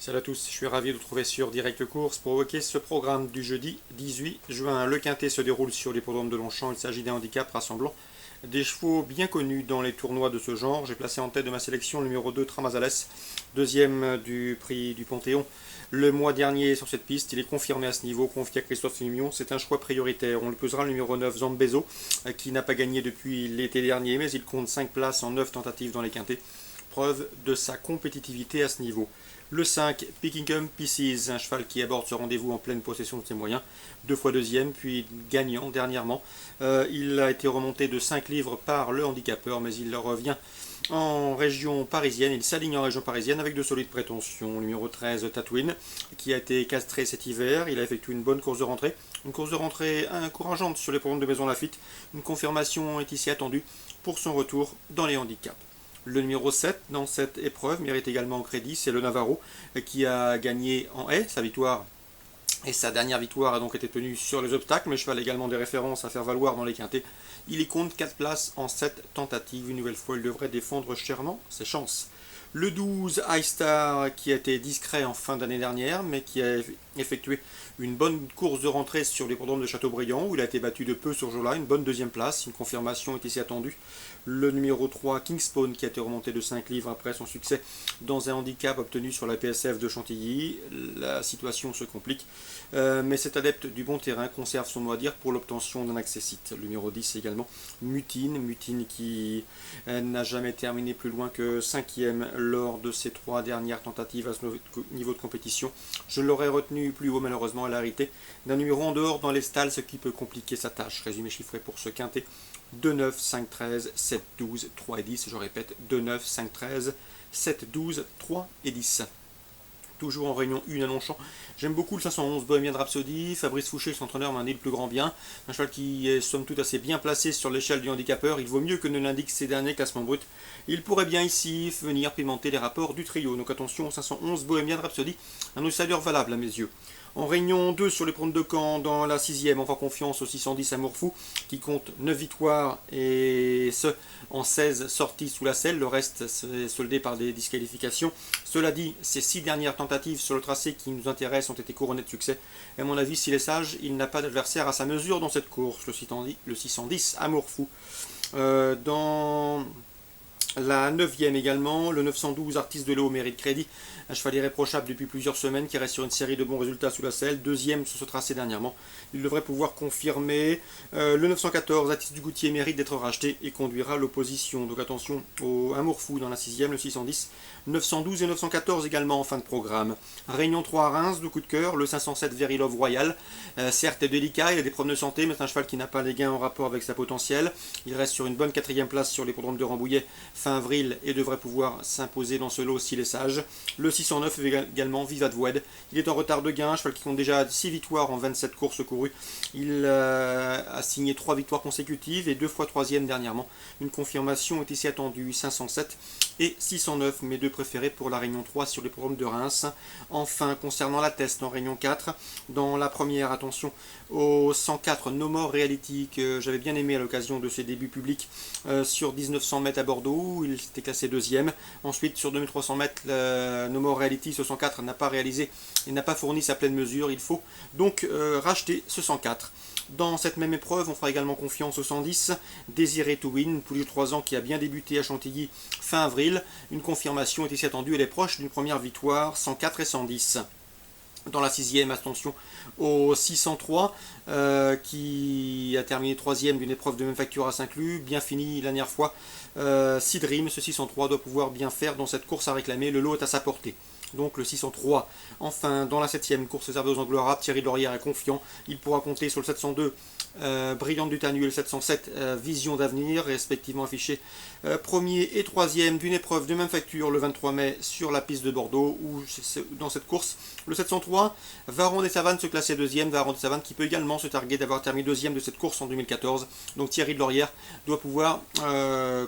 Salut à tous, je suis ravi de vous trouver sur Direct Course pour évoquer ce programme du jeudi 18 juin. Le quintet se déroule sur l'hippodrome de Longchamp. Il s'agit d'un handicap rassemblant des chevaux bien connus dans les tournois de ce genre. J'ai placé en tête de ma sélection le numéro 2 Tramazales, deuxième du prix du Panthéon. Le mois dernier sur cette piste, il est confirmé à ce niveau, confié à Christophe Mignon. C'est un choix prioritaire. On le pesera le numéro 9 Zambezo, qui n'a pas gagné depuis l'été dernier, mais il compte 5 places en 9 tentatives dans les quintets. Preuve de sa compétitivité à ce niveau. Le 5, Pickingham Pieces, un cheval qui aborde ce rendez-vous en pleine possession de ses moyens, deux fois deuxième, puis gagnant dernièrement. Il a été remonté de 5 livres par le handicapeur, mais il revient en région parisienne. Il s'aligne en région parisienne avec de solides prétentions. Numéro 13, Tatooine, qui a été castré cet hiver. Il a effectué une bonne course de rentrée. Une course de rentrée encourageante sur les programmes de Maison Lafitte. Une confirmation est ici attendue pour son retour dans les handicaps. Le numéro 7 dans cette épreuve mérite également un crédit, c'est le Navarro qui a gagné en haie. Sa victoire et sa dernière victoire a donc été tenue sur les obstacles, mais le cheval a également des références à faire valoir dans les quintets. Il y compte 4 places en 7 tentatives. Une nouvelle fois, il devrait défendre chèrement ses chances. Le 12, High Star, qui a été discret en fin d'année dernière, mais qui a effectué une bonne course de rentrée sur l'hippodrome de Châteaubriand, où il a été battu de peu sur jour-là, une bonne deuxième place, une confirmation est ici attendue. Le numéro 3, Kingspawn, qui a été remonté de 5 livres après son succès dans un handicap obtenu sur la PSF de Chantilly. La situation se complique, mais cet adepte du bon terrain conserve son mot à dire pour l'obtention d'un accessite. Le numéro 10 également, Mutine qui n'a jamais terminé plus loin que 5e lors de ses 3 dernières tentatives à ce niveau de compétition. Je l'aurais retenu plus haut, malheureusement, à l'arrêté d'un numéro en dehors dans les stalles, ce qui peut compliquer sa tâche. Résumé chiffré pour ce quintet: 2, 9, 5, 13, 7, 12, 3 et 10. Je répète, 2, 9, 5, 13, 7, 12, 3 et 10. Toujours en réunion 1 à Longchamp. J'aime beaucoup le 511 Bohemian Rhapsody. Fabrice Fouché, son entraîneur, m'a dit le plus grand bien. Un cheval qui est somme toute assez bien placé sur l'échelle du handicapeur. Il vaut mieux que ne l'indiquent ses derniers classements bruts. Il pourrait bien ici venir pimenter les rapports du trio. Donc attention au 511 Bohemian Rhapsody, un outsider valable à mes yeux. En réunion 2 sur les promptes de Caen, dans la 6e, on va confiance au 610 Amourfou, qui compte 9 victoires et ce en 16 sorties sous la selle. Le reste c'est soldé par des disqualifications. Cela dit, ces 6 dernières tentatives sur le tracé qui nous intéressent ont été couronnées de succès. Et à mon avis, s'il est sage, il n'a pas d'adversaire à sa mesure dans cette course, le 610 Amourfou. Dans la 9e également, le 912 Artiste de l'eau mérite crédit. Un cheval irréprochable depuis plusieurs semaines qui reste sur une série de bons résultats sous la selle. Deuxième sur ce tracé dernièrement. Il devrait pouvoir confirmer. Le 914 Artiste du Goutier mérite d'être racheté et conduira l'opposition. Donc attention au Amour Fou dans la 6e, le 610. 912 et 914 également en fin de programme. Réunion 3 à Reims, de coup de cœur. Le 507 Very Love Royal. Certes délicat, il a des problèmes de santé, mais c'est un cheval qui n'a pas les gains en rapport avec sa potentielle. Il reste sur une bonne 4e place sur l'hippodrome de Rambouillet fin avril et devrait pouvoir s'imposer dans ce lot s'il est sage. Le 609 également, Vivat Voed. Il est en retard de gain, cheval qui compte déjà 6 victoires en 27 courses courues. Il a signé 3 victoires consécutives et 2 fois 3e dernièrement. Une confirmation est ici attendue. 507 et 609, mes deux préférés pour la Réunion 3 sur les programmes de Reims. Enfin, concernant la test en Réunion 4, dans la première, attention au 104 No More Reality, que j'avais bien aimé à l'occasion de ses débuts publics sur 1900 mètres à Bordeaux, où il s'était classé 2e. Ensuite, sur 2300 mètres, No More Reality, ce 104 n'a pas réalisé et n'a pas fourni sa pleine mesure. Il faut donc racheter ce 104. Dans cette même épreuve, on fera également confiance au 110, Désiré to Win, une pouliche de 3 ans qui a bien débuté à Chantilly fin avril. Une confirmation est ici attendue, elle est proche d'une première victoire, 104 et 110. Dans la 6e, attention au 603 qui a terminé 3e d'une épreuve de même facture à Saint-Cloud, bien fini la dernière fois. Sidrim, ce 603 doit pouvoir bien faire dans cette course à réclamer, le lot est à sa portée. Donc le 603. Enfin, dans la 7e course réservée aux Anglo-Arabes, Thierry Laurière est confiant. Il pourra compter sur le 702 Brillante du Tanu et le 707 Vision d'avenir, respectivement affichés 1er et 3e d'une épreuve de même facture le 23 mai sur la piste de Bordeaux, où dans cette course, le 703 Varon des Savanes se classait 2e, Varon des Savanes qui peut également se targuer d'avoir terminé 2e de cette course en 2014. Donc Thierry Laurière doit pouvoir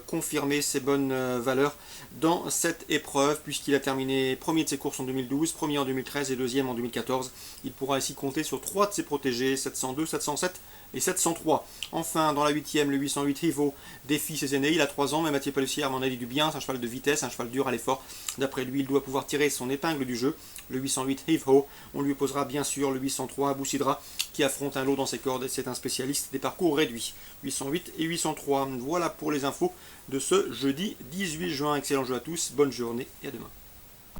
confirmer ses bonnes valeurs dans cette épreuve, puisqu'il a terminé premier de ses courses en 2012, premier en 2013 et 2e en 2014. Il pourra ici compter sur 3 de ses protégés, 702, 707 et 703. Enfin, dans la 8e, le 808 Rivo défie ses aînés. Il a 3 ans, mais Mathieu Palussière m'en a dit du bien. C'est un cheval de vitesse, un cheval dur à l'effort. D'après lui, il doit pouvoir tirer son épingle du jeu. Le 808 Rivo, on lui opposera bien sûr le 803 Abou Sidra qui affronte un lot dans ses cordes. C'est un spécialiste des parcours réduits. 808 et 803. Voilà pour les infos de ce jeudi 18 juin. Excellent jeu à tous, bonne journée et à demain.